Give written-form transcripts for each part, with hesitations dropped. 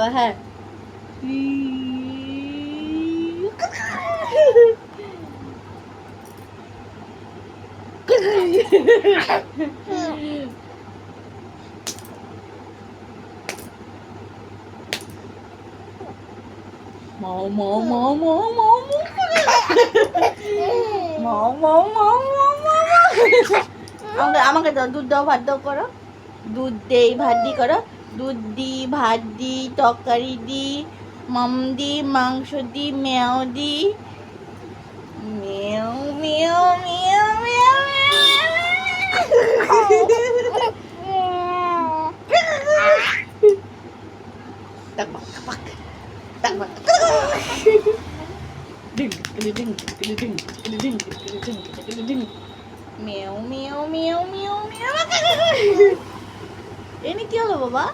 আবার হ্যাঁ মাও মাও মাও মাও মাও মাও মাও মাও মাও আমাকে দাও, দুধ দাও, ভাত দাও করো, দুধ দেই ভাত দি করো, দুধ দি ভাত দি তরকারি দি মাম দি মাংস দি মেও দি মেও মেও মেও মেও tak bak tak bak ding ding ding ding ding meow meow meow meow meow ini কি হলো বাবা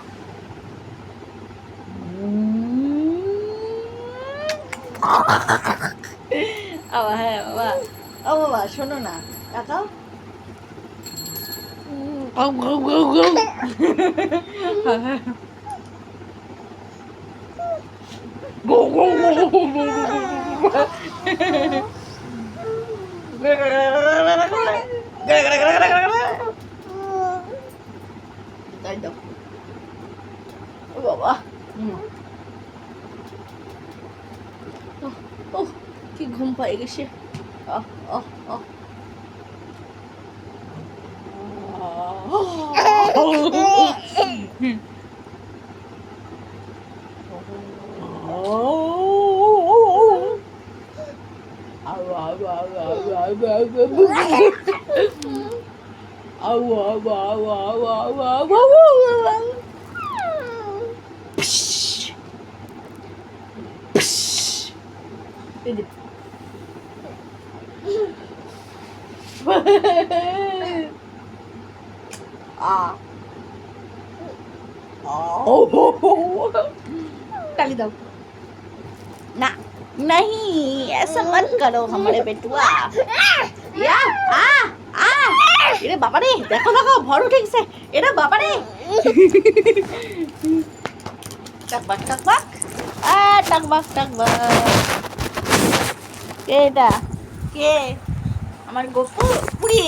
আবা হ্যাঁ বাবা ও বাবা শোনো না তাকাও go go go go তাই দাও ও বাবা ও কি ঘুম পাই গেছে ताली दो ना नहीं ऐसा मत करो हमारे बेटुआ या आ এরে বাবা রে দেখো দেখো ভর উঠে গেছে এরে বাবা রে টাকবাক টাকবাক টাকবাক টাকবাক কে এটা কে আমার গোপু পুরি